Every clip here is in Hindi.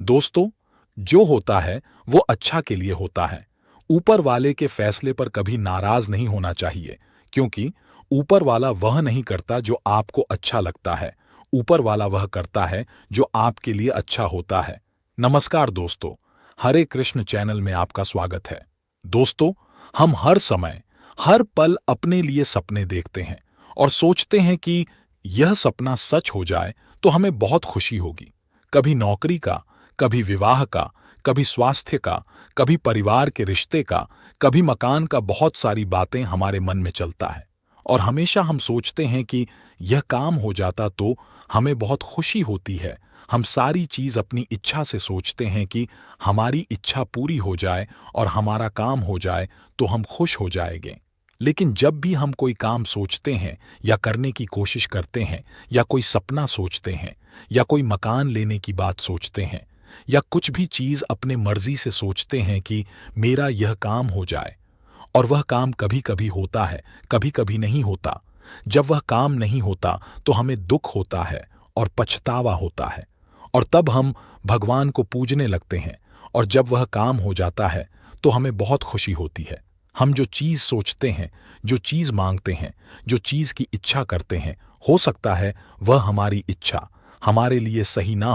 दोस्तों, जो होता है वो अच्छा के लिए होता है। ऊपर वाले के फैसले पर कभी नाराज नहीं होना चाहिए, क्योंकि ऊपर वाला वह नहीं करता जो आपको अच्छा लगता है। ऊपर वाला वह करता है जो आपके लिए अच्छा होता है। नमस्कार दोस्तों, हरे कृष्ण चैनल में आपका स्वागत है। दोस्तों, हम हर समय हर पल अपने लिए सपने देखते हैं और सोचते हैं कि यह सपना सच हो जाए तो हमें बहुत खुशी होगी। कभी नौकरी का, कभी विवाह का, कभी स्वास्थ्य का, कभी परिवार के रिश्ते का, कभी मकान का। बहुत सारी बातें हमारे मन में चलता है और हमेशा हम सोचते हैं कि यह काम हो जाता तो हमें बहुत खुशी होती है। हम सारी चीज अपनी इच्छा से सोचते हैं कि हमारी इच्छा पूरी हो जाए और हमारा काम हो जाए तो हम खुश हो जाएंगे। लेकिन जब भी हम कोई काम सोचते हैं या करने की कोशिश करते हैं या कोई सपना सोचते हैं या कोई मकान लेने की बात सोचते हैं या कुछ भी चीज अपने मर्जी से सोचते हैं कि मेरा यह काम हो जाए, और वह काम कभी कभी होता है, कभी कभी नहीं होता। जब वह काम नहीं होता तो हमें दुख होता है और पछतावा होता है, और तब हम भगवान को पूजने लगते हैं। और जब वह काम हो जाता है तो हमें बहुत खुशी होती है। हम जो चीज सोचते हैं, जो चीज मांगते हैं, जो चीज की इच्छा करते हैं, हो सकता है वह हमारी इच्छा हमारे लिए सही ना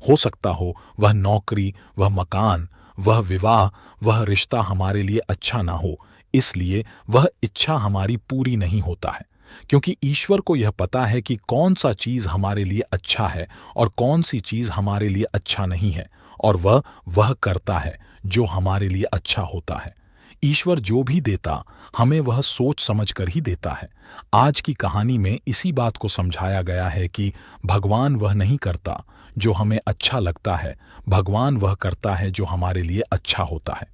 हो सकता हो वह नौकरी, वह मकान, वह विवाह, वह रिश्ता हमारे लिए अच्छा ना हो, इसलिए वह इच्छा हमारी पूरी नहीं होता है। क्योंकि ईश्वर को यह पता है कि कौन सा चीज हमारे लिए अच्छा है और कौन सी चीज हमारे लिए अच्छा नहीं है, और वह करता है जो हमारे लिए अच्छा होता है। ईश्वर जो भी देता हमें वह सोच समझ कर ही देता है। आज की कहानी में इसी बात को समझाया गया है कि भगवान वह नहीं करता जो हमें अच्छा लगता है, भगवान वह करता है जो हमारे लिए अच्छा होता है।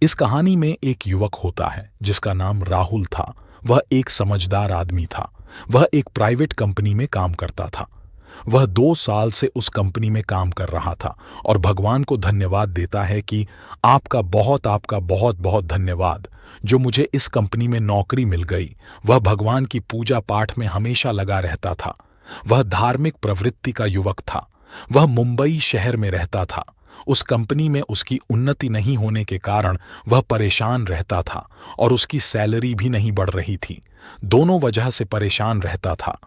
इस कहानी में एक युवक होता है जिसका नाम राहुल था। वह एक समझदार आदमी था। वह एक प्राइवेट कंपनी में काम करता था। वह 2 साल से उस कंपनी में काम कर रहा था और भगवान को धन्यवाद देता है कि आपका बहुत बहुत धन्यवाद जो मुझे इस कंपनी में नौकरी मिल गई। वह भगवान की पूजा पाठ में हमेशा लगा रहता था। वह धार्मिक प्रवृत्ति का युवक था। वह मुंबई शहर में रहता था। उस कंपनी में उसकी उन्नति नहीं होने के कारण वह परेशान रहता था और उसकी सैलरी भी नहीं बढ़ रही थी। दोनों वजह से परेशान रहता था।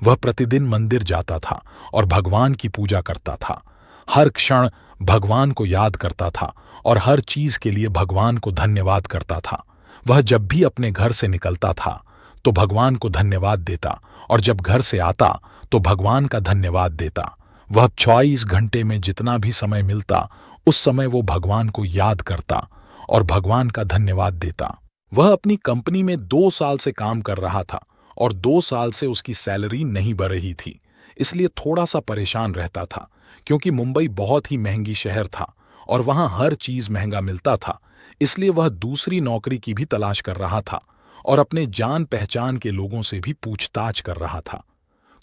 वह प्रतिदिन मंदिर जाता था और भगवान की पूजा करता था। हर क्षण भगवान को याद करता था और हर चीज के लिए भगवान को धन्यवाद करता था। वह जब भी अपने घर से निकलता था तो भगवान को धन्यवाद देता, और जब घर से आता तो भगवान का धन्यवाद देता। वह 24 घंटे में जितना भी समय मिलता उस समय वो भगवान को याद करता और भगवान का धन्यवाद देता। वह अपनी कंपनी में 2 साल से काम कर रहा था और 2 साल से उसकी सैलरी नहीं बढ़ रही थी, इसलिए थोड़ा सा परेशान रहता था। क्योंकि मुंबई बहुत ही महंगी शहर था और वहां हर चीज महंगा मिलता था, इसलिए वह दूसरी नौकरी की भी तलाश कर रहा था और अपने जान पहचान के लोगों से भी पूछताछ कर रहा था।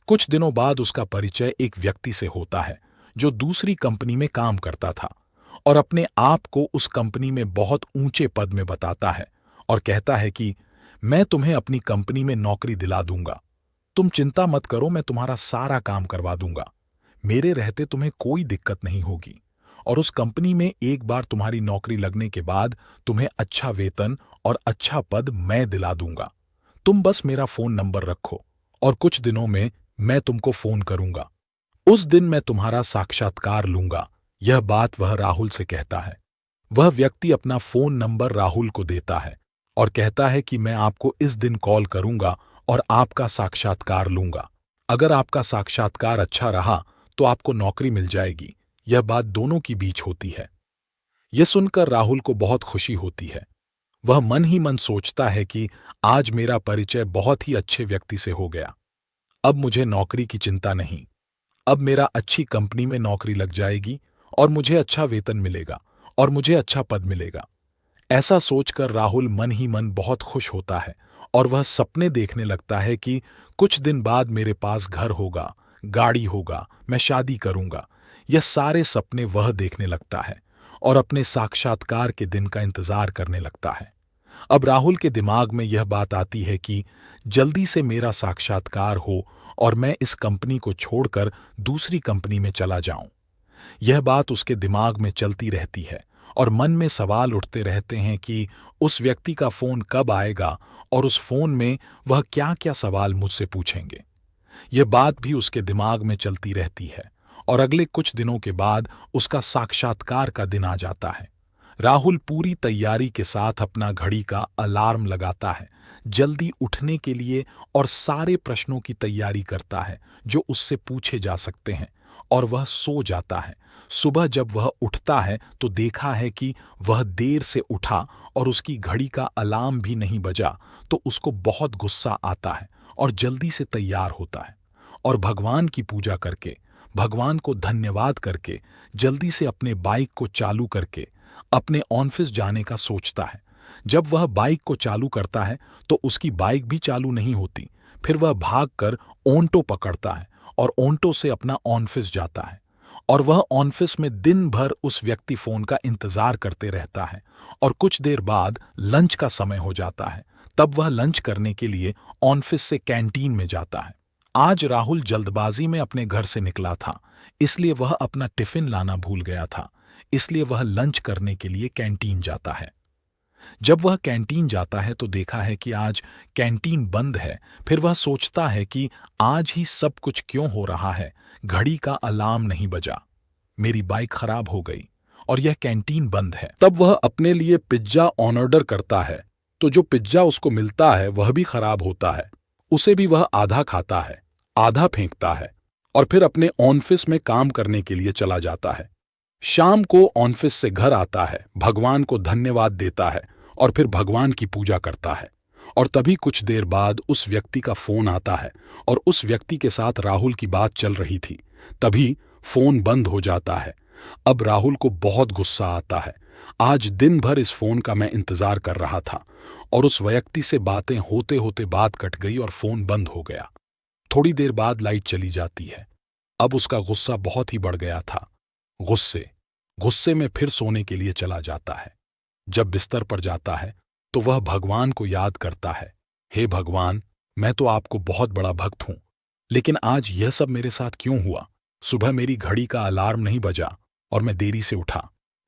कुछ दिनों बाद उसका परिचय एक व्यक्ति से होता है जो दूसरी कंपनी में काम करता था और अपने आप को उस कंपनी में बहुत ऊंचे पद में बताता है और कहता है कि मैं तुम्हें अपनी कंपनी में नौकरी दिला दूंगा। तुम चिंता मत करो, मैं तुम्हारा सारा काम करवा दूंगा। मेरे रहते तुम्हें कोई दिक्कत नहीं होगी, और उस कंपनी में एक बार तुम्हारी नौकरी लगने के बाद तुम्हें अच्छा वेतन और अच्छा पद मैं दिला दूंगा। तुम बस मेरा फोन नंबर रखो और कुछ दिनों में मैं तुमको फोन करूंगा। उस दिन मैं तुम्हारा साक्षात्कार लूंगा। यह बात वह राहुल से कहता है। वह व्यक्ति अपना फोन नंबर राहुल को देता है और कहता है कि मैं आपको इस दिन कॉल करूंगा और आपका साक्षात्कार लूंगा। अगर आपका साक्षात्कार अच्छा रहा तो आपको नौकरी मिल जाएगी। यह बात दोनों की बीच होती है। यह सुनकर राहुल को बहुत खुशी होती है। वह मन ही मन सोचता है कि आज मेरा परिचय बहुत ही अच्छे व्यक्ति से हो गया। अब मुझे नौकरी की चिंता नहीं। अब मेरा अच्छी कंपनी में नौकरी लग जाएगी और मुझे अच्छा वेतन मिलेगा और मुझे अच्छा पद मिलेगा। ऐसा सोचकर राहुल मन ही मन बहुत खुश होता है और वह सपने देखने लगता है कि कुछ दिन बाद मेरे पास घर होगा, गाड़ी होगा, मैं शादी करूंगा। यह सारे सपने वह देखने लगता है और अपने साक्षात्कार के दिन का इंतजार करने लगता है। अब राहुल के दिमाग में यह बात आती है कि जल्दी से मेरा साक्षात्कार हो और मैं इस कंपनी को छोड़कर दूसरी कंपनी में चला जाऊं। यह बात उसके दिमाग में चलती रहती है और मन में सवाल उठते रहते हैं कि उस व्यक्ति का फोन कब आएगा और उस फोन में वह क्या क्या सवाल मुझसे पूछेंगे। यह बात भी उसके दिमाग में चलती रहती है और अगले कुछ दिनों के बाद उसका साक्षात्कार का दिन आ जाता है। राहुल पूरी तैयारी के साथ अपना घड़ी का अलार्म लगाता है, जल्दी उठने के लिए, और सारे प्रश्नों की तैयारी करता है जो उससे पूछे जा सकते हैं, और वह सो जाता है। सुबह जब वह उठता है तो देखा है कि वह देर से उठा और उसकी घड़ी का अलार्म भी नहीं बजा, तो उसको बहुत गुस्सा आता है और जल्दी से तैयार होता है और भगवान की पूजा करके, भगवान को धन्यवाद करके, जल्दी से अपने बाइक को चालू करके अपने ऑफिस जाने का सोचता है। जब वह बाइक को चालू करता है तो उसकी बाइक भी चालू नहीं होती। फिर वह भागकर ऑन्टो पकड़ता है और ऑन्टो से अपना ऑफिस जाता है और वह ऑफिस में दिन भर उस व्यक्ति फोन का इंतजार करते रहता है और कुछ देर बाद लंच का समय हो जाता है। तब वह लंच करने के लिए ऑफिस से कैंटीन में जाता है। आज राहुल जल्दबाजी में अपने घर से निकला था, इसलिए वह अपना टिफिन लाना भूल गया था, इसलिए वह लंच करने के लिए कैंटीन जाता है। जब वह कैंटीन जाता है तो देखा है कि आज कैंटीन बंद है। फिर वह सोचता है कि आज ही सब कुछ क्यों हो रहा है, घड़ी का अलार्म नहीं बजा, मेरी बाइक खराब हो गई और यह कैंटीन बंद है। तब वह अपने लिए पिज्जा ऑर्डर करता है, तो जो पिज्जा उसको मिलता है वह भी खराब होता है। उसे भी वह आधा खाता है, आधा फेंकता है और फिर अपने ऑफिस में काम करने के लिए चला जाता है। शाम को ऑफिस से घर आता है, भगवान को धन्यवाद देता है और फिर भगवान की पूजा करता है। और तभी कुछ देर बाद उस व्यक्ति का फोन आता है और उस व्यक्ति के साथ राहुल की बात चल रही थी। तभी फोन बंद हो जाता है। अब राहुल को बहुत गुस्सा आता है। आज दिन भर इस फोन का मैं इंतजार कर रहा था और उस व्यक्ति से बातें होते होते बात कट गई और फोन बंद हो गया। थोड़ी देर बाद लाइट चली जाती है। अब उसका गुस्सा बहुत ही बढ़ गया था। गुस्से में फिर सोने के लिए चला जाता है। जब बिस्तर पर जाता है तो वह भगवान को याद करता है, हे भगवान, मैं तो आपको बहुत बड़ा भक्त हूं, लेकिन आज यह सब मेरे साथ क्यों हुआ? सुबह मेरी घड़ी का अलार्म नहीं बजा और मैं देरी से उठा,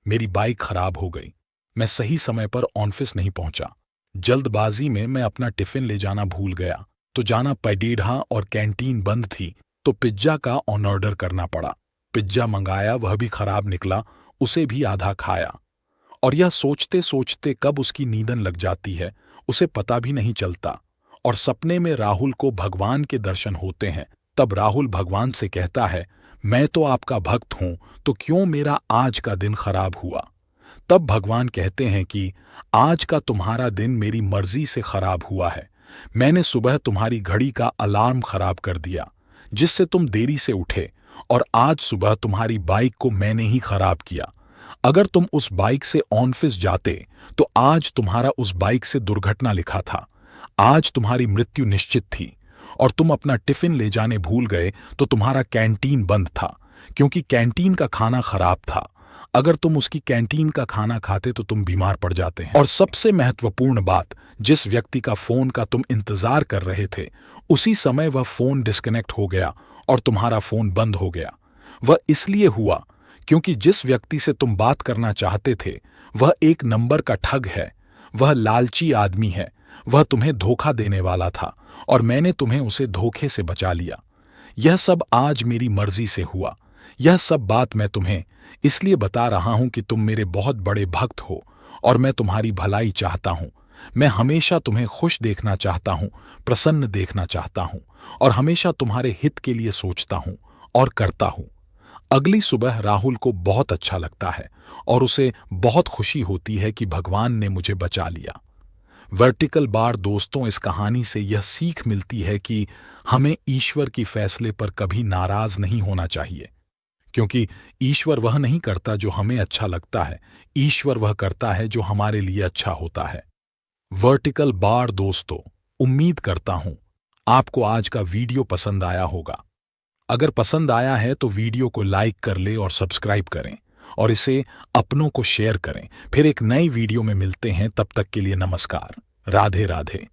मेरी बाइक खराब हो गई, मैं सही समय पर ऑफिस नहीं पहुंचा, जल्दबाजी में मैं अपना टिफिन ले जाना भूल गया, तो जाना पड़ेगा और कैंटीन बंद थी तो पिज्जा का ऑर्डर करना पड़ा। पिज्जा मंगाया, वह भी खराब निकला, उसे भी आधा खाया। और यह सोचते सोचते कब उसकी नींदन लग जाती है उसे पता भी नहीं चलता। और सपने में राहुल को भगवान के दर्शन होते हैं। तब राहुल भगवान से कहता है, मैं तो आपका भक्त हूं, तो क्यों मेरा आज का दिन खराब हुआ? तब भगवान कहते हैं कि आज का तुम्हारा दिन मेरी मर्जी से खराब हुआ है। मैंने सुबह तुम्हारी घड़ी का अलार्म खराब कर दिया, जिससे तुम देरी से उठे, और आज सुबह तुम्हारी बाइक को मैंने ही खराब किया। अगर तुम उस बाइक से ऑफिस जाते तो आज तुम्हारा उस बाइक से दुर्घटना लिखा था, आज तुम्हारी मृत्यु निश्चित थी। और तुम अपना टिफिन ले जाने भूल गए तो तुम्हारा कैंटीन बंद था, क्योंकि कैंटीन का खाना खराब था। अगर तुम उसकी कैंटीन का खाना खाते तो तुम बीमार पड़ जाते हैं। और सबसे महत्वपूर्ण बात, जिस व्यक्ति का फोन का तुम इंतजार कर रहे थे, उसी समय वह फोन डिस्कनेक्ट हो गया और तुम्हारा फोन बंद हो गया। वह इसलिए हुआ क्योंकि जिस व्यक्ति से तुम बात करना चाहते थे वह एक नंबर का ठग है, वह लालची आदमी है, वह तुम्हें धोखा देने वाला था और मैंने तुम्हें उसे धोखे से बचा लिया। यह सब आज मेरी मर्जी से हुआ। यह सब बात मैं तुम्हें इसलिए बता रहा हूं कि तुम मेरे बहुत बड़े भक्त हो और मैं तुम्हारी भलाई चाहता हूं। मैं हमेशा तुम्हें खुश देखना चाहता हूं, प्रसन्न देखना चाहता हूं और हमेशा तुम्हारे हित के लिए सोचता हूं और करता हूं। अगली सुबह राहुल को बहुत अच्छा लगता है और उसे बहुत खुशी होती है कि भगवान ने मुझे बचा लिया। वर्टिकल बार दोस्तों, इस कहानी से यह सीख मिलती है कि हमें ईश्वर की फैसले पर कभी नाराज नहीं होना चाहिए, क्योंकि ईश्वर वह नहीं करता जो हमें अच्छा लगता है, ईश्वर वह करता है जो हमारे लिए अच्छा होता है। वर्टिकल बार दोस्तों, उम्मीद करता हूं आपको आज का वीडियो पसंद आया होगा। अगर पसंद आया है तो वीडियो को लाइक कर ले और सब्सक्राइब करें और इसे अपनों को शेयर करें। फिर एक नई वीडियो में मिलते हैं, तब तक के लिए नमस्कार, राधे राधे।